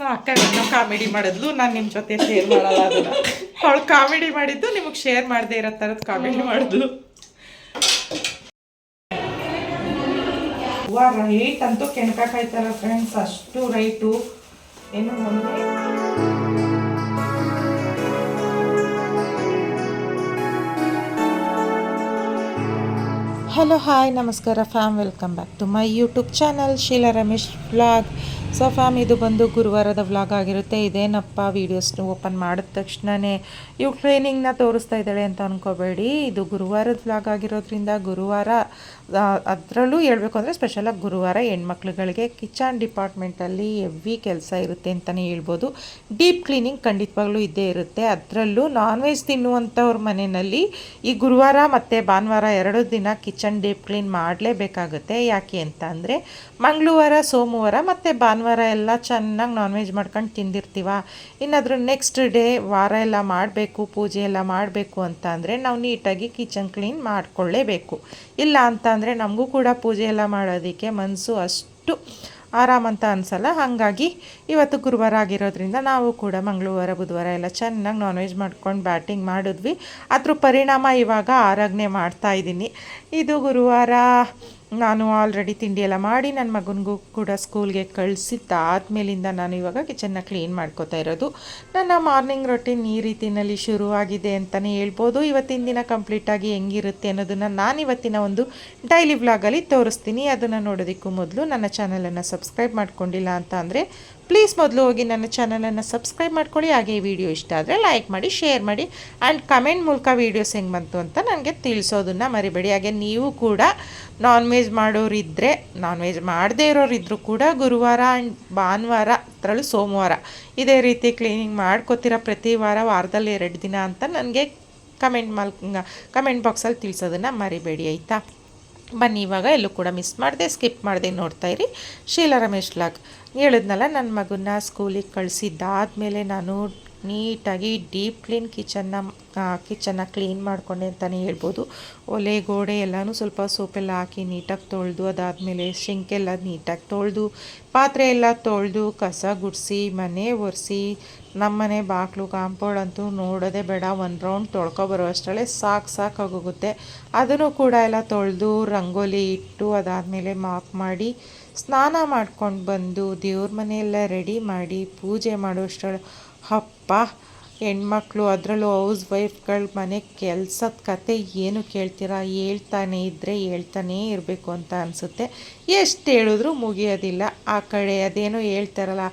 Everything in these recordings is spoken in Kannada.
ಅಕ್ಕ ಏನೋ ಕಾಮಿಡಿ ಮಾಡಿದ್ಲು, ನಾನು ನಿಮ್ಮ ಜೊತೆ ಶೇರ್ ಮಾಡಲ್ಲ ಅದನ್ನ. ಅವಳು ಕಾಮಿಡಿ ಮಾಡಿದ್ದು ನಿಮಗೆ ಶೇರ್ ಮಾಡದೇ ಇರೋ ಥರದ್ದು ಕಾಮಿಡಿ ಮಾಡಿದ್ಲು. ರೈಟ್ ಅಂತೂ ಕೆಣಕಾಯ್ತಾರ ಫ್ರೆಂಡ್ಸ್, ಅಷ್ಟು ರೈಟು ಏನು ಮೊನ್ನೆ. ಹಲೋ ಹಾಯ್ ನಮಸ್ಕಾರ fam, welcome back to my YouTube channel Sheela Ramesh vlog. So fam, ಇದು ಬಂದು ಗುರುವಾರದ ವ್ಲಾಗ್ ಆಗಿರುತ್ತೆ. ಇದೇನಪ್ಪ ವೀಡಿಯೋಸ್ ಓಪನ್ ಮಾಡಿದ ತಕ್ಷಣವೇ ಇವು ಕ್ಲೀನಿಂಗ್ನ ತೋರಿಸ್ತಾ ಇದ್ದಾಳೆ ಅಂತ ಅಂದ್ಕೋಬೇಡಿ. ಇದು ಗುರುವಾರದ ವ್ಲಾಗ್ ಆಗಿರೋದ್ರಿಂದ ಗುರುವಾರ, ಅದರಲ್ಲೂ ಹೇಳ್ಬೇಕು ಅಂದರೆ ಸ್ಪೆಷಲಾಗಿ ಗುರುವಾರ ಹೆಣ್ಮಕ್ಳುಗಳಿಗೆ ಕಿಚನ್ ಡಿಪಾರ್ಟ್ಮೆಂಟಲ್ಲಿ ಹೆವಿ ಕೆಲಸ ಇರುತ್ತೆ ಅಂತಲೇ ಹೇಳ್ಬೋದು. ಡೀಪ್ ಕ್ಲೀನಿಂಗ್ ಖಂಡಿತವಾಗ್ಲೂ ಇದ್ದೇ ಇರುತ್ತೆ. ಅದರಲ್ಲೂ ನಾನ್ ವೆಜ್ ತಿನ್ನುವಂಥವ್ರ ಮನೆಯಲ್ಲಿ ಈ ಗುರುವಾರ ಮತ್ತು ಭಾನುವಾರ 2 ದಿನ ಕಿಚನ್ ಡೀಪ್ ಕ್ಲೀನ್ ಮಾಡಲೇಬೇಕಾಗುತ್ತೆ. ಯಾಕೆ ಅಂತ ಅಂದರೆ ಮಂಗಳವಾರ, ಸೋಮವಾರ ಮತ್ತು ಭಾನುವಾರ ಎಲ್ಲ ಚೆನ್ನಾಗಿ ನಾನ್ ವೆಜ್ ಮಾಡ್ಕೊಂಡು ತಿಂದಿರ್ತೀವ. ಇನ್ನಾದರೂ ನೆಕ್ಸ್ಟ್ ಡೇ ವಾರ ಎಲ್ಲ ಮಾಡಬೇಕು, ಪೂಜೆ ಎಲ್ಲ ಮಾಡಬೇಕು ಅಂತ ಅಂದರೆ ನಾವು ನೀಟಾಗಿ ಕಿಚನ್ ಕ್ಲೀನ್ ಮಾಡಿಕೊಳ್ಳೇಬೇಕು. ಇಲ್ಲ ಅಂತ ಅಂದರೆ ನಮಗೂ ಕೂಡ ಪೂಜೆ ಎಲ್ಲ ಮಾಡೋದಕ್ಕೆ ಮನಸ್ಸು ಅಷ್ಟು ಆರಾಮಂತ ಅನಿಸಲ್ಲ. ಹಾಗಾಗಿ ಇವತ್ತು ಗುರುವಾರ ಆಗಿರೋದ್ರಿಂದ ನಾವು ಕೂಡ ಮಂಗಳವಾರ, ಬುಧವಾರ ಎಲ್ಲ ಚೆನ್ನಾಗಿ ನಾನ್ ವೆಜ್ ಮಾಡ್ಕೊಂಡು ಬ್ಯಾಟಿಂಗ್ ಮಾಡಿದ್ವಿ. ಅದ್ರ ಪರಿಣಾಮ ಇವಾಗ ಆರಾಧನೆ ಮಾಡ್ತಾಯಿದ್ದೀನಿ. ಇದು ಗುರುವಾರ ನಾನು ಆಲ್ರೆಡಿ ತಿಂಡಿ ಎಲ್ಲ ಮಾಡಿ ನನ್ನ ಮಗನಿಗೂ ಕೂಡ ಸ್ಕೂಲ್ಗೆ ಕಳಿಸಿದ್ದಾದ್ಮೇಲಿಂದ ನಾನು ಇವಾಗ ಕಿಚನ್ನ ಕ್ಲೀನ್ ಮಾಡ್ಕೋತಾ ಇರೋದು. ನನ್ನ ಮಾರ್ನಿಂಗ್ ರೊಟೀನ್ ಈ ರೀತಿಯಲ್ಲಿ ಶುರುವಾಗಿದೆ ಅಂತಲೇ ಹೇಳ್ಬೋದು. ಇವತ್ತಿನ ದಿನ ಕಂಪ್ಲೀಟಾಗಿ ಹೆಂಗಿರುತ್ತೆ ಅನ್ನೋದನ್ನು ನಾನು ಇವತ್ತಿನ ಒಂದು ಡೈಲಿ ವ್ಲಾಗಲ್ಲಿ ತೋರಿಸ್ತೀನಿ. ಅದನ್ನು ನೋಡೋದಕ್ಕೂ ಮೊದಲು ನನ್ನ ಚಾನಲನ್ನು ಸಬ್ಸ್ಕ್ರೈಬ್ ಮಾಡ್ಕೊಂಡಿಲ್ಲ ಅಂತ ಅಂದರೆ ಪ್ಲೀಸ್ ಮೊದಲು ಹೋಗಿ ನನ್ನ ಚಾನಲನ್ನು ಸಬ್ಸ್ಕ್ರೈಬ್ ಮಾಡ್ಕೊಳ್ಳಿ. ಹಾಗೆ ಈ ವಿಡಿಯೋ ಇಷ್ಟ ಆದರೆ ಲೈಕ್ ಮಾಡಿ, ಶೇರ್ ಮಾಡಿ ಆ್ಯಂಡ್ ಕಮೆಂಟ್ ಮೂಲಕ ವೀಡಿಯೋಸ್ ಹೆಂಗೆ ಬಂತು ಅಂತ ನನಗೆ ತಿಳಿಸೋದನ್ನು ಮರಿಬೇಡಿ. ಹಾಗೆ ನೀವು ಕೂಡ ನಾನ್ ವೆಜ್ ಮಾಡೋರಿದ್ದರೆ, ನಾನ್ ವೆಜ್ ಮಾಡದೇ ಇರೋರಿದ್ದರೂ ಕೂಡ ಗುರುವಾರ ಆ್ಯಂಡ್ ಭಾನುವಾರ, ಅದರಲ್ಲೂ ಸೋಮವಾರ ಇದೇ ರೀತಿ ಕ್ಲೀನಿಂಗ್ ಮಾಡ್ಕೋತೀರ ಪ್ರತಿ ವಾರ, ವಾರದಲ್ಲಿ 2 ದಿನ ಅಂತ ನನಗೆ ಕಮೆಂಟ್ ಬಾಕ್ಸಲ್ಲಿ ತಿಳಿಸೋದನ್ನು ಮರಿಬೇಡಿ ಆಯಿತಾ. ಬನ್ನಿ ಇವಾಗ ಎಲ್ಲೂ ಕೂಡ ಮಿಸ್ ಮಾಡಿದೆ, ಸ್ಕಿಪ್ ಮಾಡಿದೆ ನೋಡ್ತಾಯಿರಿ ಶೀಲಾ ರಮೇಶ್ ವ್ಲಾಗ್. ಹೇಳಿದ್ನಲ್ಲ, ನನ್ನ ಮಗನ್ನ ಸ್ಕೂಲಿಗೆ ಕಳಿಸಿದ್ದಾದಮೇಲೆ ನಾನು ನೀಟಾಗಿ ಡೀಪ್ ಕ್ಲೀನ್ ಕಿಚನ್ನ ಕ್ಲೀನ್ ಮಾಡಿಕೊಂಡೆ ಅಂತಲೇ ಹೇಳ್ಬೋದು. ಒಲೆ ಗೋಡೆ ಎಲ್ಲನೂ ಸ್ವಲ್ಪ ಸೋಪೆಲ್ಲ ಹಾಕಿ ನೀಟಾಗಿ ತೊಳೆದು, ಅದಾದಮೇಲೆ ಶಿಂಕೆಲ್ಲ ನೀಟಾಗಿ ತೊಳೆದು, ಪಾತ್ರೆ ಎಲ್ಲ ತೊಳೆದು, ಕಸ ಗುಡಿಸಿ, ಮನೆ ಒರೆಸಿ, ನಮ್ಮನೆ ಬಾಗಿಲು ಕಾಂಪೌಂಡ್ ಅಂತೂ ನೋಡೋದೇ ಬೇಡ, 1 ರೌಂಡ್ ತೊಳ್ಕೊಬರೋ ಅಷ್ಟರಲ್ಲೇ ಸಾಕಾಗೋಗುತ್ತೆ. ಅದನ್ನು ಕೂಡ ಎಲ್ಲ ತೊಳೆದು ರಂಗೋಲಿ ಇಟ್ಟು, ಅದಾದಮೇಲೆ ಮಾಪ್ ಮಾಡಿ, ಸ್ನಾನ ಮಾಡ್ಕೊಂಡು ಬಂದು ದೇವ್ರ ಮನೆಯೆಲ್ಲ ರೆಡಿ ಮಾಡಿ ಪೂಜೆ ಮಾಡೋಷ್ಟರಲ್ಲಿ ಹಪ್ಪ, ಹೆಣ್ಮಕ್ಳು ಅದರಲ್ಲೂ ಹೌಸ್ ವೈಫ್ಗಳ ಮನೆ ಕೆಲಸದ ಕತೆ ಏನು ಕೇಳ್ತೀರಾ, ಹೇಳ್ತಾನೇ ಇರಬೇಕು ಅಂತ ಅನಿಸುತ್ತೆ. ಎಷ್ಟು ಹೇಳಿದ್ರೂ ಮುಗಿಯೋದಿಲ್ಲ. ಆ ಕಡೆ ಅದೇನೋ ಹೇಳ್ತಾರಲ್ಲ,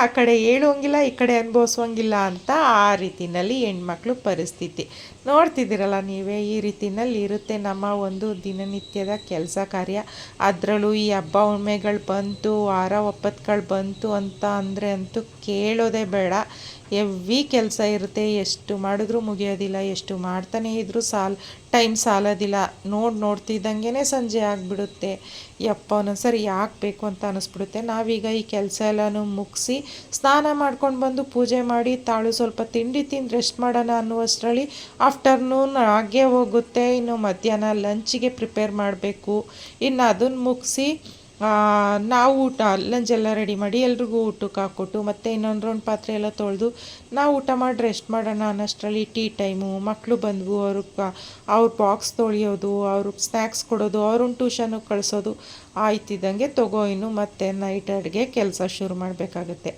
ಆ ಕಡೆ ಹೇಳುವಂಗಿಲ್ಲ, ಈ ಕಡೆ ಅನುಭವಿಸೋಂಗಿಲ್ಲ ಅಂತ, ಆ ರೀತಿಯಲ್ಲಿ ಹೆಣ್ಮಕ್ಳು ಪರಿಸ್ಥಿತಿ ನೋಡ್ತಿದ್ದೀರಲ್ಲ ನೀವೇ. ಈ ರೀತಿಯಲ್ಲಿ ಇರುತ್ತೆ ನಮ್ಮ ಒಂದು ದಿನನಿತ್ಯದ ಕೆಲಸ ಕಾರ್ಯ. ಅದರಲ್ಲೂ ಈ ಹಬ್ಬ ಹುಣ್ಮೆಗಳು ಬಂತು, ವಾರ ಒಪ್ಪತ್ತುಗಳು ಬಂತು ಅಂತ ಅಂದರೆ ಅಂತೂ ಕೇಳೋದೇ ಬೇಡ. ಹೆವಿ ಕೆಲಸ ಇರುತ್ತೆ, ಎಷ್ಟು ಮಾಡಿದ್ರೂ ಮುಗಿಯೋದಿಲ್ಲ, ಎಷ್ಟು ಮಾಡ್ತಾನೇ ಇದ್ದರೂ ಟೈಮ್ ಸಾಲೋದಿಲ್ಲ. ನೋಡ್ತಿದ್ದಂಗೆ ಸಂಜೆ ಆಗಿಬಿಡುತ್ತೆ. ಯಪ್ಪ, ಒಂದೊಂದ್ಸರಿ ಯಾಕೆ ಬೇಕು ಅಂತ ಅನ್ನಿಸ್ಬಿಡುತ್ತೆ. ನಾವೀಗ ಈ ಕೆಲಸ ಎಲ್ಲನೂ ಮುಗಿಸಿ ಸ್ನಾನ ಮಾಡ್ಕೊಂಡು ಬಂದು ಪೂಜೆ ಮಾಡಿ ತಾಳು ಸ್ವಲ್ಪ ತಿಂಡಿ ತಿಂದು ರೆಸ್ಟ್ ಮಾಡೋಣ ಅನ್ನುವಷ್ಟರಲ್ಲಿ ಆಫ್ಟರ್ನೂನ್ ಹಾಗೆ ಹೋಗುತ್ತೆ. ಇನ್ನು ಮಧ್ಯಾಹ್ನ ಲಂಚಿಗೆ ಪ್ರಿಪೇರ್ ಮಾಡಬೇಕು. ಇನ್ನು ಅದನ್ನು ಮುಗಿಸಿ ನಾವು ಲಂಚೆಲ್ಲ ರೆಡಿ ಮಾಡಿ ಎಲ್ರಿಗೂ ಊಟಕ್ಕೆ ಹಾಕ್ಕೊಟ್ಟು, ಮತ್ತು ಇನ್ನೊಂದು ರೌಂಡ್ ಪಾತ್ರೆ ಎಲ್ಲ ತೊಳೆದು ನಾವು ಊಟ ಮಾಡಿ ರೆಸ್ಟ್ ಮಾಡೋಣ ಅನ್ನೋಷ್ಟರಲ್ಲಿ ಟೀ ಟೈಮು. ಮಕ್ಕಳು ಬಂದವು, ಅವ್ರ ಬಾಕ್ಸ್ ತೊಳೆಯೋದು, ಅವ್ರಿಗೆ ಸ್ನ್ಯಾಕ್ಸ್ ಕೊಡೋದು, ಅವ್ರನ್ನ ಟ್ಯೂಷನ್ಗೆ ಕಳಿಸೋದು ಆಯ್ತಿದ್ದಂಗೆ ಇನ್ನು ಮತ್ತೆ ನೈಟ್ ಅಡುಗೆ ಕೆಲಸ ಶುರು ಮಾಡಬೇಕಾಗತ್ತೆ.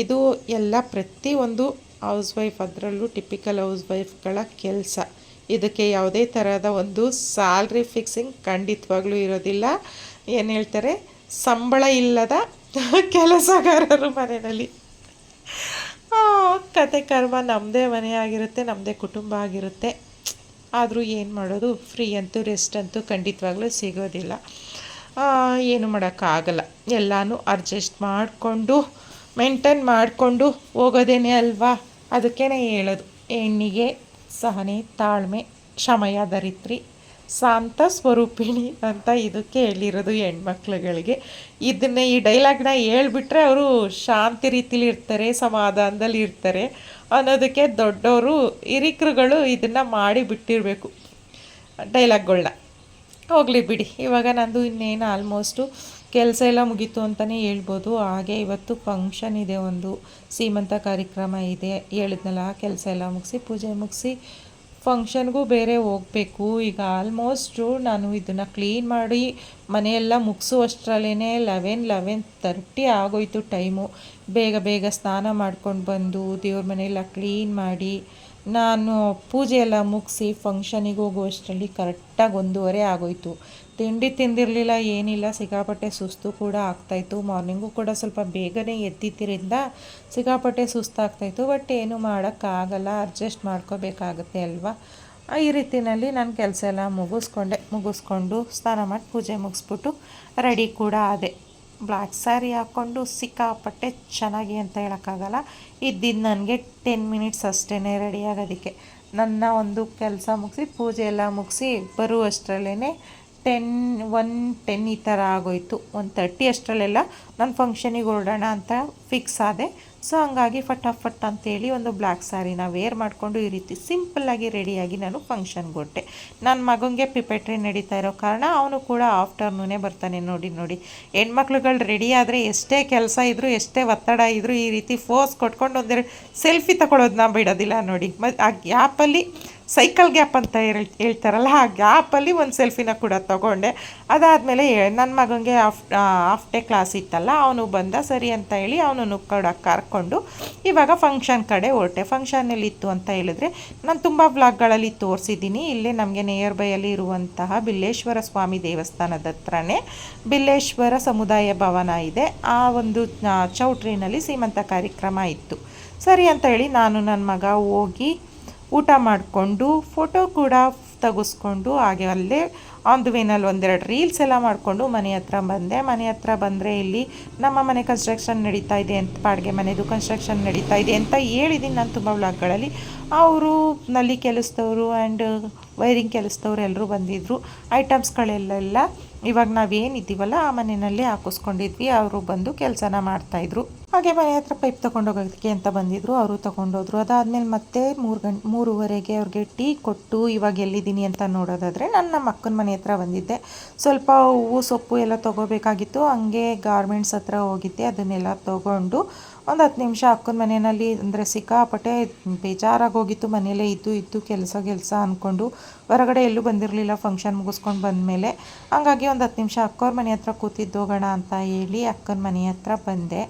ಇದು ಎಲ್ಲ ಪ್ರತಿಯೊಂದು ಹೌಸ್ ವೈಫ್, ಅದರಲ್ಲೂ ಟಿಪಿಕಲ್ ಹೌಸ್ ವೈಫ್ಗಳ ಕೆಲಸ. ಇದಕ್ಕೆ ಯಾವುದೇ ಥರದ ಒಂದು ಸ್ಯಾಲ್ರಿ ಫಿಕ್ಸಿಂಗ್ ಖಂಡಿತವಾಗ್ಲೂ ಇರೋದಿಲ್ಲ. ಏನು ಹೇಳ್ತಾರೆ, ಸಂಬಳ ಇಲ್ಲದ ಕೆಲಸಗಾರರು ಮನೆಯಲ್ಲಿ. ಕತೆ ಕರ್ಮ. ನಮ್ಮದೇ ಮನೆ ಆಗಿರುತ್ತೆ, ನಮ್ಮದೇ ಕುಟುಂಬ ಆಗಿರುತ್ತೆ. ಆದರೂ ಏನು ಮಾಡೋದು, ಫ್ರೀ ಅಂತೂ ರೆಸ್ಟ್ ಅಂತೂ ಖಂಡಿತವಾಗ್ಲೂ ಸಿಗೋದಿಲ್ಲ. ಏನು ಮಾಡೋಕ್ಕಾಗಲ್ಲ. ಎಲ್ಲನೂ ಅಡ್ಜಸ್ಟ್ ಮಾಡಿಕೊಂಡು ಮೇಂಟೈನ್ ಮಾಡಿಕೊಂಡು ಹೋಗೋದೇನೆ ಅಲ್ವಾ. ಅದಕ್ಕೇ ಹೇಳೋದು, ಹೆಣ್ಣಿಗೆ ಸಹನೆ, ತಾಳ್ಮೆ, ಕ್ಷಮೆಯ ಧರಿತ್ರಿ, ಶಾಂತ ಸ್ವರೂಪಿಣಿ ಅಂತ ಇದಕ್ಕೆ ಹೇಳಿರೋದು ಹೆಣ್ಮಕ್ಳುಗಳಿಗೆ. ಇದನ್ನೇ ಈ ಡೈಲಾಗ್ನ ಹೇಳ್ಬಿಟ್ರೆ ಅವರು ಶಾಂತಿ ರೀತಿಲಿ ಇರ್ತಾರೆ, ಸಮಾಧಾನದಲ್ಲಿ ಇರ್ತಾರೆ ಅನ್ನೋದಕ್ಕೆ ದೊಡ್ಡವರು ಹಿರಿಕರುಗಳು ಇದನ್ನು ಮಾಡಿ ಬಿಟ್ಟಿರಬೇಕು ಡೈಲಾಗ್ಗಳನ್ನ. ಹೋಗಲಿ ಬಿಡಿ. ಇವಾಗ ನಂದು ಇನ್ನೇನು ಆಲ್ಮೋಸ್ಟು ಕೆಲಸ ಎಲ್ಲ ಮುಗೀತು ಅಂತಲೇ ಹೇಳ್ಬೋದು. ಹಾಗೆ ಇವತ್ತು ಫಂಕ್ಷನ್ ಇದೆ, ಒಂದು ಸೀಮಂತ ಕಾರ್ಯಕ್ರಮ ಇದೆ. ಹೇಳಿದ್ನಲ್ಲ, ಕೆಲಸ ಎಲ್ಲ ಮುಗಿಸಿ ಪೂಜೆ ಮುಗಿಸಿ ಫಂಕ್ಷನ್ಗೂ ಬೇರೆ ಹೋಗಬೇಕು. ಈಗ ಆಲ್ಮೋಸ್ಟು ನಾನು ಇದನ್ನು ಕ್ಲೀನ್ ಮಾಡಿ ಮನೆಯೆಲ್ಲ ಮುಗಿಸುವಷ್ಟರಲ್ಲೇ 11:30 ಆಗೋಯ್ತು ಟೈಮು. ಬೇಗ ಬೇಗ ಸ್ನಾನ ಮಾಡ್ಕೊಂಡು ಬಂದು ದೇವ್ರ ಮನೆಯೆಲ್ಲ ಕ್ಲೀನ್ ಮಾಡಿ ನಾನು ಪೂಜೆ ಎಲ್ಲ ಮುಗಿಸಿ ಫಂಕ್ಷನಿಗೆ ಹೋಗುವಷ್ಟರಲ್ಲಿ ಕರೆಕ್ಟಾಗಿ 1:30 ಆಗೋಯ್ತು. ತಿಂಡಿ ತಿಂದಿರಲಿಲ್ಲ, ಏನಿಲ್ಲ, ಸಿಕ್ಕಾಪಟ್ಟೆ ಸುಸ್ತು ಕೂಡ ಆಗ್ತಾಯಿತ್ತು. ಮಾರ್ನಿಂಗು ಕೂಡ ಸ್ವಲ್ಪ ಬೇಗನೆ ಎದ್ದಿದ್ದರಿಂದ ಸಿಕ್ಕಾಪಟ್ಟೆ ಸುಸ್ತಾಗ್ತಾಯಿತ್ತು. ಬಟ್ ಏನು ಮಾಡೋಕ್ಕಾಗಲ್ಲ, ಅಡ್ಜಸ್ಟ್ ಮಾಡ್ಕೋಬೇಕಾಗತ್ತೆ ಅಲ್ವಾ. ಈ ರೀತಿಯಲ್ಲಿ ನಾನು ಕೆಲಸ ಎಲ್ಲ ಮುಗಿಸ್ಕೊಂಡು ಸ್ನಾನ ಮಾಡಿ ಪೂಜೆ ಮುಗಿಸ್ಬಿಟ್ಟು ರೆಡಿ ಕೂಡ ಆದೆ. ಬ್ಲ್ಯಾಕ್ ಸ್ಯಾರಿ ಹಾಕ್ಕೊಂಡು ಸಿಕ್ಕಾಪಟ್ಟೆ ಚೆನ್ನಾಗಿ ಅಂತ ಹೇಳೋಕ್ಕಾಗಲ್ಲ. ಇದ್ದಿದ್ದು ನನಗೆ 10 ಮಿನಿಟ್ಸ್ ಅಷ್ಟೇ ರೆಡಿ ಆಗೋದಕ್ಕೆ. ನನ್ನ ಒಂದು ಕೆಲಸ ಮುಗಿಸಿ ಪೂಜೆ ಎಲ್ಲ ಮುಗಿಸಿ ಬರುವಷ್ಟರಲ್ಲೇ 1:10 ಈ ಥರ ಆಗೋಯಿತು. 1:30 ಅಷ್ಟರಲ್ಲೆಲ್ಲ ನಾನು ಫಂಕ್ಷನಿಗೆ ಹೊರಡೋಣ ಅಂತ ಫಿಕ್ಸ್ ಆದೆ. ಸೊ ಹಂಗಾಗಿ ಫಟಾಫಟ್ ಅಂತೇಳಿ ಒಂದು ಬ್ಲ್ಯಾಕ್ ಸ್ಯಾರಿನ ವೇರ್ ಮಾಡಿಕೊಂಡು ಈ ರೀತಿ ಸಿಂಪಲ್ಲಾಗಿ ರೆಡಿಯಾಗಿ ನಾನು ಫಂಕ್ಷನ್ಗೆ ಹೊರಟೆ. ನನ್ನ ಮಗನಿಗೆ ಪಿಪೆಟ್ರಿ ನಡೀತಾ ಇರೋ ಕಾರಣ ಅವನು ಕೂಡ ಆಫ್ಟರ್ನೂನೇ ಬರ್ತಾನೆ. ನೋಡಿ ಹೆಣ್ಮಕ್ಳುಗಳು ರೆಡಿ ಆದರೆ ಎಷ್ಟೇ ಕೆಲಸ ಇದ್ದರೂ ಎಷ್ಟೇ ಒತ್ತಡ ಇದ್ದರೂ ಈ ರೀತಿ ಫೋರ್ಸ್ ಕೊಟ್ಕೊಂಡು ಒಂದೆರಡು ಸೆಲ್ಫಿ ತಗೊಳ್ಳೋದನ್ನ ಬಿಡೋದಿಲ್ಲ ನೋಡಿ. ಆ ಗ್ಯಾಪಲ್ಲಿ ಸೈಕಲ್ ಗ್ಯಾಪ್ ಅಂತ ಹೇಳ್ತಾರಲ್ಲ, ಆ ಗ್ಯಾಪಲ್ಲಿ ಒಂದು ಸೆಲ್ಫಿನ ಕೂಡ ತೊಗೊಂಡೆ. ಅದಾದಮೇಲೆ ನನ್ನ ಮಗನಿಗೆ ಹಾಫ್ ಡೇ ಕ್ಲಾಸ್ ಇತ್ತಲ್ಲ, ಅವನು ಬಂದ, ಸರಿ ಅಂತ ಹೇಳಿ ಅವನು ಕೂಡ ಕರ್ಕೊಂಡು ಇವಾಗ ಫಂಕ್ಷನ್ ಕಡೆ ಹೊರಟೆ. ಫಂಕ್ಷನಲ್ಲಿ ಇತ್ತು ಅಂತ ಹೇಳಿದ್ರೆ ನಾನು ತುಂಬ ವ್ಲಾಗ್ಗಳಲ್ಲಿ ತೋರಿಸಿದ್ದೀನಿ. ಇಲ್ಲೇ ನಮಗೆ ನಿಯರ್ ಬೈಯಲ್ಲಿ ಇರುವಂತಹ ಬಿಲ್ಲೇಶ್ವರ ಸ್ವಾಮಿ ದೇವಸ್ಥಾನದ ಹತ್ರನೇ ಬಿಲ್ಲೇಶ್ವರ ಸಮುದಾಯ ಭವನ ಇದೆ. ಆ ಒಂದು ಚೌಟ್ರಿನಲ್ಲಿ ಸೀಮಂತ ಕಾರ್ಯಕ್ರಮ ಇತ್ತು. ಸರಿ ಅಂತ ಹೇಳಿ ನಾನು ನನ್ನ ಮಗ ಹೋಗಿ ಊಟ ಮಾಡಿಕೊಂಡು ಫೋಟೋ ಕೂಡ ತೆಗೆಸ್ಕೊಂಡು ಹಾಗೆ ಅಲ್ಲೇ ಆನ್ ದ ವೇನಲ್ಲಿ ಒಂದೆರಡು ರೀಲ್ಸ್ ಎಲ್ಲ ಮಾಡಿಕೊಂಡು ಮನೆ ಹತ್ರ ಬಂದೆ. ಮನೆ ಹತ್ರ ಬಂದರೆ ಇಲ್ಲಿ ನಮ್ಮ ಮನೆ ಕನ್ಸ್ಟ್ರಕ್ಷನ್ ನಡೀತಾ ಇದೆ ಅಂತ, ಬಾಡಿಗೆ ಮನೆದು ಕನ್ಸ್ಟ್ರಕ್ಷನ್ ನಡೀತಾ ಇದೆ ಅಂತ ಹೇಳಿದ್ದೀನಿ ನಾನು ತುಂಬ ವ್ಲಾಗ್ಗಳಲ್ಲಿ. ಅವರು ನಲ್ಲಿ ಕೆಲಸದವರು ಆ್ಯಂಡ್ ವೈರಿಂಗ್ ಕೆಲಸದವ್ರು ಎಲ್ಲರೂ ಬಂದಿದ್ದರು. ಐಟಮ್ಸ್ಗಳೆಲ್ಲ ಇವಾಗ ನಾವೇನಿದ್ದೀವಲ್ಲ ಆ ಮನೆಯಲ್ಲಿ ಹಾಕಿಸ್ಕೊಂಡಿದ್ವಿ. ಅವರು ಬಂದು ಕೆಲಸನ ಮಾಡ್ತಾಯಿದ್ರು. ಹಾಗೆ ಮನೆ ಹತ್ರ ಪೈಪ್ ತೊಗೊಂಡೋಗೋದಕ್ಕೆ ಅಂತ ಬಂದಿದ್ದರು, ಅವರು ತೊಗೊಂಡೋದ್ರು. ಅದಾದಮೇಲೆ ಮತ್ತೆ 3:30ಗೆ ಅವ್ರಿಗೆ ಟೀ ಕೊಟ್ಟು ಇವಾಗ ಎಲ್ಲಿದ್ದೀನಿ ಅಂತ ನೋಡೋದಾದರೆ ನಾನು ನಮ್ಮ ಅಕ್ಕನ ಮನೆ ಹತ್ರ ಬಂದಿದ್ದೆ. ಸ್ವಲ್ಪ ಹೂವು ಸೊಪ್ಪು ಎಲ್ಲ ತೊಗೋಬೇಕಾಗಿತ್ತು. ಹಂಗೆ ಗಾರ್ಮೆಂಟ್ಸ್ ಹತ್ರ ಹೋಗಿದ್ದೆ. ಅದನ್ನೆಲ್ಲ ತೊಗೊಂಡು ಒಂದು 10 ನಿಮಿಷ ಅಕ್ಕನ ಮನೆಯಲ್ಲಿ ಅಂದರೆ ಸಿಕ್ಕಾಪಟ್ಟೆ ಬೇಜಾರಾಗಿ ಹೋಗಿತ್ತು. ಮನೆಯಲ್ಲೇ ಇದ್ದು ಕೆಲಸ ಅಂದ್ಕೊಂಡು ಹೊರಗಡೆ ಎಲ್ಲೂ ಬಂದಿರಲಿಲ್ಲ ಫಂಕ್ಷನ್ ಮುಗಿಸ್ಕೊಂಡು ಬಂದಮೇಲೆ. ಹಂಗಾಗಿ ಒಂದು 10 ನಿಮಿಷ ಅಕ್ಕವ್ರ ಮನೆ ಹತ್ರ ಕೂತಿದ್ದೋಗೋಣ ಅಂತ ಹೇಳಿ ಅಕ್ಕನ ಮನೆ ಹತ್ರ ಬಂದೆ.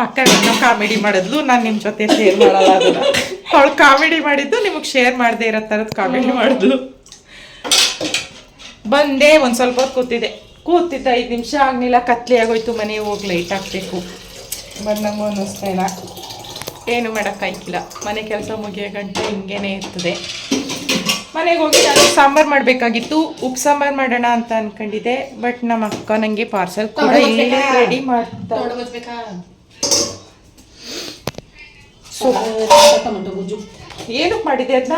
ಅಕ್ಕ ಕಾಮಿಡಿ ಮಾಡಿದ್ಲು, ನಾನು ನಿಮ್ಮ ಜೊತೆ ಶೇರ್ ಮಾಡಲ್ಲ ಅದನ್ನ. ಅವಳು ಕಾಮಿಡಿ ಮಾಡಿದ್ದು ನಿಮಗೆ ಶೇರ್ ಮಾಡದೇ ಇರೋ ಥರದ್ದು ಕಾಮಿಡಿ ಮಾಡಿದ್ಲು. ಬಂದೆ, ಒಂದು ಸ್ವಲ್ಪ ಹೊತ್ತು ಕೂತಿದ್ದ 5 ನಿಮಿಷ ಆಗಲಿಲ್ಲ, ಕತ್ಲೆ ಆಗೋಯ್ತು. ಮನೆಗೆ ಹೋಗಿ ಲೈಟ್ ಹಾಕಬೇಕು. ಬಂದಂಗೂ ಅನ್ನಿಸ್ತಾ ಇಲ್ಲ, ಏನು ಮಾಡೋಕ್ಕಾಯ್ಕಿಲ್ಲ. ಮನೆ ಕೆಲಸ ಮುಗಿಯೋ ಗಂಟೆ ಹಿಂಗೇನೆ ಇರ್ತದೆ. ಮನೆಗೆ ಹೋಗಿ ನಾನು ಸಾಂಬಾರು ಮಾಡಬೇಕಾಗಿತ್ತು. ಉಪ್ಪು ಸಾಂಬಾರು ಮಾಡೋಣ ಅಂತ ಅಂದ್ಕೊಂಡಿದ್ದೆ. ಬಟ್ ನಮ್ಮ ಅಕ್ಕ ನನಗೆ ಪಾರ್ಸೆಲ್ ಕೂಡ ಇಲ್ಲೇ ರೆಡಿ ಮಾಡ್ತಾ. ಏನಕ್ಕೆ ಮಾಡಿದೆ ಅದನ್ನ?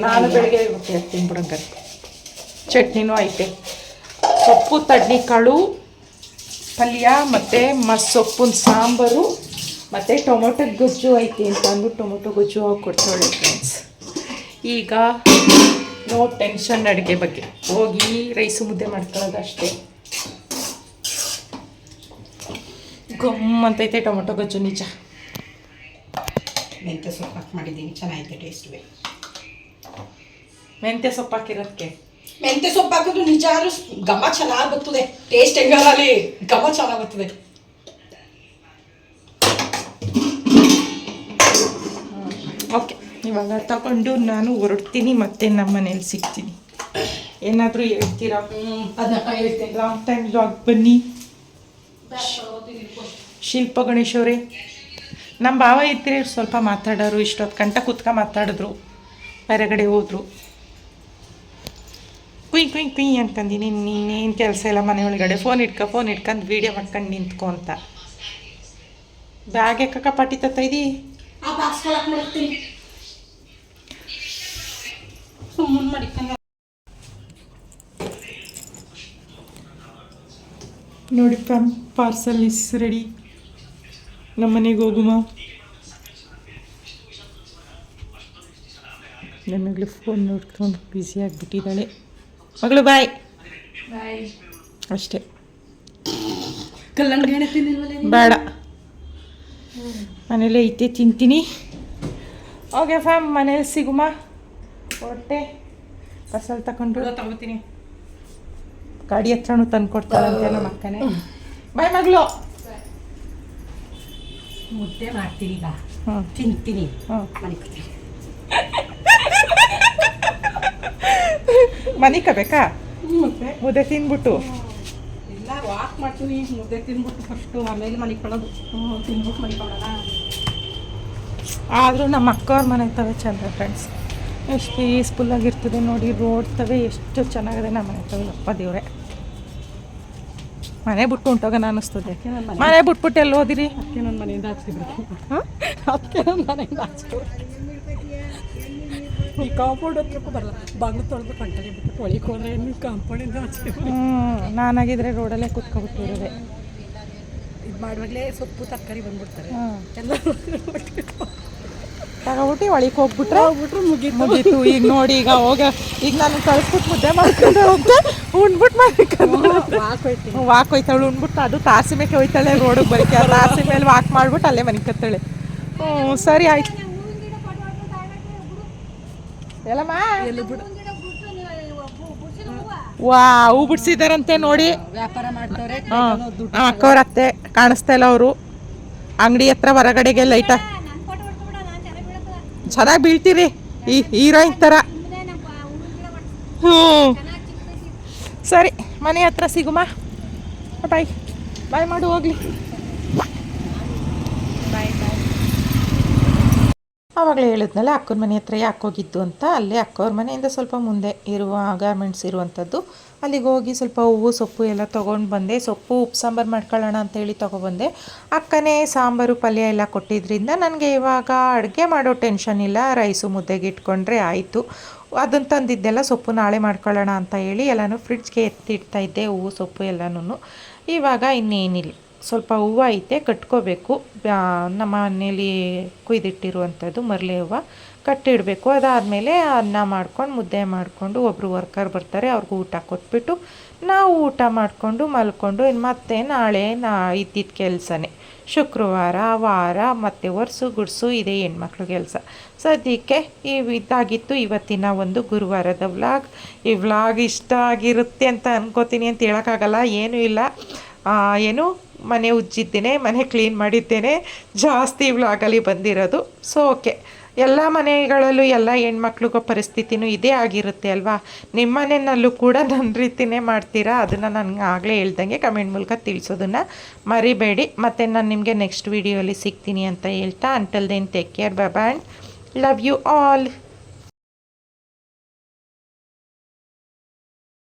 ನಾನು ಬೆಳಿಗ್ಗೆ ರೊಟ್ಟಿ ಹಾಕ್ತೀನಿ ಬಿಡಂಗ. ಚಟ್ನಿನೂ ಐತೆ, ಸೊಪ್ಪು ತಡ್ನಿಕಾಳು ಪಲ್ಯ ಮತ್ತು ಸೊಪ್ಪಿನ ಸಾಂಬಾರು ಮತ್ತು ಟೊಮೊಟೊ ಗೊಜ್ಜು ಐತಿ ಅಂತ ಅಂದ್ಬಿಟ್ಟು ಟೊಮೊಟೊ ಗೊಜ್ಜು ಕೊಡ್ತಾಳೆ ಫ್ರೆಂಡ್ಸ್. ಈಗ ನೋ ಟೆನ್ಷನ್ ಅಡುಗೆ ಬಗ್ಗೆ. ಹೋಗಿ ರೈಸು ಮುದ್ದೆ ಮಾಡ್ಕೊಳ್ಳೋದು ಅಷ್ಟೇ. ಗಮ್ಮಂತೈತೆ ಟೊಮೊಟೊ ಗೊಜ್ಜು, ನಿಜ. ಮೆಂತ್ಯ ಸೊಪ್ಪು ಹಾಕಿ ಮಾಡಿದ್ದೀನಿ, ಚೆನ್ನಾಗೈತೆ ಟೇಸ್ಟ್. ಮೆಂತ್ಯ ಸೊಪ್ಪು ಹಾಕಿರೋದಕ್ಕೆ ಮೆಂತ್ಯ ಸೊಪ್ಪು ಹಾಕಿದ್ರು ನಿಜ ಘಮ ಚೆನ್ನಾಗಿ ಬರ್ತದೆ. ಟೇಸ್ಟ್ ಹೆಂಗಲ್ಲಿ ಘಮ ಚೆನ್ನಾಗಿ ಬರ್ತದೆ. ಓಕೆ, ಇವಾಗ ತಗೊಂಡು ನಾನು ಹೊರಡ್ತೀನಿ. ಮತ್ತೆ ನಮ್ಮ ಮನೇಲಿ ಸಿಗ್ತೀನಿ. ಏನಾದರೂ ಹೇಳ್ತೀರಾ? ಅದನ್ನ ಹೇಳ್ತೇನೆ. ಲಾಂಗ್ ಟೈಮ್ ವ್ಲಾಗ್ ಬನ್ನಿ. ಶಿಲ್ಪ ಗಣೇಶ್ ಅವರೇ, ನಮ್ಮ ಭಾವ ಇದ್ದರೆ ಸ್ವಲ್ಪ ಮಾತಾಡೋರು. ಇಷ್ಟೊತ್ತು ಗಂಟ ಕೂತ್ಕ ಮಾತಾಡಿದ್ರು, ಹೊರಗಡೆ ಹೋದರು. ಕುಯ್ ಅನ್ಕಂದಿನಿ. ನೀನೇನು ಕೆಲಸ ಇಲ್ಲ ಮನೆ ಒಳಗಡೆ, ಫೋನ್ ಇಟ್ಕೊಂಡು ವೀಡಿಯೋ ಮಾಡ್ಕೊಂಡು ನಿಂತ್ಕೊ ಅಂತ. ಬ್ಯಾಗ್ ಯಾಕಕ್ಕ ಪಾಟಿ ತತ್ತೈದಿ? ನೋಡಿ ಪಾರ್ಸಲ್ ಇಸ್ ರೆಡಿ. ನಮ್ಮ ಮನೆಗೆ ಹೋಗುಮ. ನನ್ನ ಮಗಳು ಫೋನ್ ನೋಡ್ಕೊಂಡು ಬ್ಯುಸಿ ಆಗಿಬಿಟ್ಟಿದ್ದಾಳೆ. ಮಗಳು ಬಾಯ್ ಅಷ್ಟೇ, ಕಲ್ಲಂಗಡಿ ತಿನ್ನಿಲ್ವಲ್ಲ ಬೇಡ, ಮನೇಲೆ ಐತೆ ತಿಂತೀನಿ. ಓಕೆ ಫ್ಯಾಮ್, ಮನೇಲಿ ಸಿಗುಮ ಹೊಟ್ಟೆ ಬಸ್ಸಲ್ಲಿ ತಗೊಂಡು ತಗೋತೀನಿ. ಗಾಡಿ ಹತ್ರನೂ ತಂದು ಕೊಡ್ತಾರಂತೆ ನಮ್ಮ ಅಕ್ಕನೇ. ಬಾಯ್ ಮಗಳು. ಮುದ್ದೆ ಮಾಡ್ತೀನಿ ಈಗ, ಹ್ಞೂ ತಿಂತೀನಿ, ಹ್ಞೂ ಮನೆ ಮನೆ ಕಬೇಕಾ ಮುದ್ದೆ ಮುದ್ದೆ ತಿಂದ್ಬಿಟ್ಟು ಇಲ್ಲ ವಾಕ್ ಮಾಡ್ತೀನಿ. ಮುದ್ದೆ ತಿನ್ಬಿಟ್ಟು ಫಸ್ಟು, ಆಮೇಲೆ ಮನೆ ಕೊಡೋದು. ತಿನ್ಬಿಟ್ಟು ಮನೆ ಕೊಡೋಣ. ಆದರೂ ನಮ್ಮ ಅಕ್ಕವ್ರ ಮನೆ ತವೆ ಚಂದ ಫ್ರೆಂಡ್ಸ್, ಎಷ್ಟು ಪೀಸ್ಫುಲ್ಲಾಗಿರ್ತದೆ ನೋಡಿ. ರೋಡ್ ತವೆ ಎಷ್ಟು ಚೆನ್ನಾಗಿದೆ ನಮ್ಮ ಮನೆ ತವೆ. ಅಪ್ಪ ದೇವ್ರೆ, ಮನೆ ಬಿಟ್ಟು ಹೊಂಟೋಗೋಣ ಅನ್ನಿಸ್ತದೆ. ಮನೆ ಬಿಟ್ಬಿಟ್ಟು ಎಲ್ಲಿ ಹೋದಿರಿ? ಅದಕ್ಕೆ ನನ್ನ ಮನೆಯಿಂದ ಹಾಕ್ಸಿದ್ರು. ಅದಕ್ಕೆ ನನ್ನ ಮನೆಯಿಂದ ಹಾಕ್ಸಿದ್ರು. ಈ ಕಾಂಪೌಂಡ್ ಹತ್ರಕ್ಕೂ ಬರಲ್ಲ, ಬಾಗಿಲು ತೊಳೆದು ಕಂಟನೆ ಬಿಟ್ಟು ಒಳಗೆ ಹೋದ್ರೆ ನೀವು ಕಾಂಪೌಂಡಿಂದ ಹಾಕ್ಸಿದ್ರು. ನಾನಾಗಿದ್ರೆ ರೋಡಲ್ಲೇ ಕೂತ್ಕೊಬಿಟ್ಟಿರೋದೆ. ಇದು ಮಾಡುವಾಗಲೇ ಸೊಪ್ಪು ತರಕಾರಿ ಬಂದ್ಬಿಡ್ತಾರೆ ಎಲ್ಲ ತಗೊಬಿಟ್ಟು ಒಳಗೆ ಹೋಗ್ಬಿಟ್ರೆ ಮುಗೀತು. ಮುಗೀತು. ಈಗ ನೋಡಿ, ಈಗ ಈಗ ನಾನು ಕಳಿಸ್ಬಿಟ್ಟು ಮುದ್ದೆ ಮಾಡ್ಕೊಂಡು ಅಂತ ಉಣ್ಬಿಟ್ಟು ಹಾಕೋಯ್ತೀನಿ. ವಾಕ್ ಹೋಯ್ತಾಳೆ. ಉಣ್ಬಿಟ್ಟು ಅದು ತಾಸಿ ಮೇಲೆ ಹೋಯ್ತಾಳೆ ರೋಡಿಗೆ ಬರೋಕ್ಕೆ. ಆ ತಾಸಿ ಮೇಲೆ ವಾಕ್ ಮಾಡ್ಬಿಟ್ಟು ಅಲ್ಲೇ ಮನೆ ಕತ್ತಾಳೆ. ಹ್ಞೂ ಸರಿ ಆಯ್ತು. ಎಲ್ಲಮ್ಮ ವಾ ಹೂ ಬಿಡ್ಸಿದಾರಂತೆ ನೋಡಿ. ವ್ಯಾಪಾರ ಮಾಡ್ತವ್ರೆ. ಅಕ್ಕವ್ರ ಅತ್ತೆ ಕಾಣಿಸ್ತಾ ಇಲ್ಲ. ಅವರು ಅಂಗಡಿ ಹತ್ರ ಹೊರಗಡೆಗೆ ಲೈಟ ಚೆನ್ನಾಗಿ ಬೀಳ್ತೀರಿ ಈ ಹೀರೋಯಿನ್ ಥರ. ಹ್ಞೂ ಸರಿ, ಮನೆ ಹತ್ರ ಸಿಗುಮ. ಬಾಯ್ ಬಾಯ್ ಮಾಡು, ಹೋಗ್ಲಿ. ಬಾಯ್ ಬಾಯ್. ಆವಾಗಲೇ ಹೇಳಿದ್ನಲ್ಲ ಅಕ್ಕನ ಮನೆ ಹತ್ರ ಯಾಕೆ ಹೋಗಿದ್ದು ಅಂತ. ಅಲ್ಲೇ ಅಕ್ಕವ್ರ ಮನೆಯಿಂದ ಸ್ವಲ್ಪ ಮುಂದೆ ಇರುವ ಗಾರ್ಮೆಂಟ್ಸ್ ಇರುವಂಥದ್ದು. ಅಲ್ಲಿಗೆ ಹೋಗಿ ಸ್ವಲ್ಪ ಹೂವು ಸೊಪ್ಪು ಎಲ್ಲ ತೊಗೊಂಡು ಬಂದೆ. ಸೊಪ್ಪು ಉಪ್ಪು ಸಾಂಬಾರು ಮಾಡ್ಕೊಳ್ಳೋಣ ಅಂತೇಳಿ ತೊಗೊಬಂದೆ. ಅಕ್ಕನೇ ಸಾಂಬಾರು ಪಲ್ಯ ಎಲ್ಲ ಕೊಟ್ಟಿದ್ದರಿಂದ ನನಗೆ ಇವಾಗ ಅಡುಗೆ ಮಾಡೋ ಟೆನ್ಷನ್ ಇಲ್ಲ. ರೈಸು ಮುದ್ದೆಗೆ ಇಟ್ಕೊಂಡ್ರೆ ಆಯಿತು. ಅದನ್ನು ತಂದಿದ್ದೆಲ್ಲ ಸೊಪ್ಪು ನಾಳೆ ಮಾಡ್ಕೊಳ್ಳೋಣ ಅಂತ ಹೇಳಿ ಎಲ್ಲನೂ ಫ್ರಿಡ್ಜ್ಗೆ ಎತ್ತಿಡ್ತಾಯಿದ್ದೆ, ಹೂವು ಸೊಪ್ಪು ಎಲ್ಲನೂ. ಇವಾಗ ಇನ್ನೇನಿಲ್ಲ, ಸ್ವಲ್ಪ ಹೂವು ಐತೆ ಕಟ್ಕೋಬೇಕು. ನಮ್ಮ ಮನೇಲಿ ಕುಯ್ದಿಟ್ಟಿರುವಂಥದ್ದು ಮರಳೆ ಹೂವು ಕಟ್ಟಿಡಬೇಕು. ಅದಾದಮೇಲೆ ಅನ್ನ ಮಾಡ್ಕೊಂಡು ಮುದ್ದೆ ಮಾಡಿಕೊಂಡು ಒಬ್ಬರು ವರ್ಕರ್ ಬರ್ತಾರೆ, ಅವ್ರಿಗೂ ಊಟ ಕೊಟ್ಬಿಟ್ಟು ನಾವು ಊಟ ಮಾಡಿಕೊಂಡು ಮಲ್ಕೊಂಡು ಮತ್ತೆ ನಾಳೆ ಇದ್ದಿದ್ದ ಕೆಲಸನೇ. ಶುಕ್ರವಾರ ವಾರ ಮತ್ತು ಒರೆಸು ಗುಡಿಸು ಇದೇ ಹೆಣ್ಮಕ್ಳು ಕೆಲಸ. ಸದ್ಯಕ್ಕೆ ಇದಾಗಿತ್ತು ಇವತ್ತಿನ ಒಂದು ಗುರುವಾರದ ವ್ಲಾಗ್. ಈ ವ್ಲಾಗ್ ಇಷ್ಟ ಆಗಿರುತ್ತೆ ಅಂತ ಅನ್ಕೋತೀನಿ, ಅಂತ ಹೇಳೋಕ್ಕಾಗಲ್ಲ. ಏನೂ ಇಲ್ಲ, ಏನು ಮನೆ ಉಜ್ಜಿದ್ದೇನೆ, ಮನೆ ಕ್ಲೀನ್ ಮಾಡಿದ್ದೇನೆ, ಜಾಸ್ತಿ ವ್ಲಾಗಲ್ಲಿ ಬಂದಿರೋದು. ಸೊ ಓಕೆ, ಎಲ್ಲ ಮನೆಗಳಲ್ಲೂ ಎಲ್ಲ ಹೆಣ್ಮಕ್ಳಿಗೋ ಪರಿಸ್ಥಿತಿನೂ ಇದೇ ಆಗಿರುತ್ತೆ ಅಲ್ವಾ. ನಿಮ್ಮ ಮನೆಯಲ್ಲೂ ಕೂಡ ನನ್ನ ರೀತಿಯೇ ಮಾಡ್ತೀರಾ? ಅದನ್ನು ನನಗೆ ಆಗಲೇ ಹೇಳ್ದಂಗೆ ಕಮೆಂಟ್ ಮೂಲಕ ತಿಳಿಸೋದನ್ನು ಮರಿಬೇಡಿ. ಮತ್ತು ನಾನು ನಿಮಗೆ ನೆಕ್ಸ್ಟ್ ವೀಡಿಯೋಲಿ ಸಿಗ್ತೀನಿ ಅಂತ ಹೇಳ್ತಾ, until then take care, bye bye, love you all.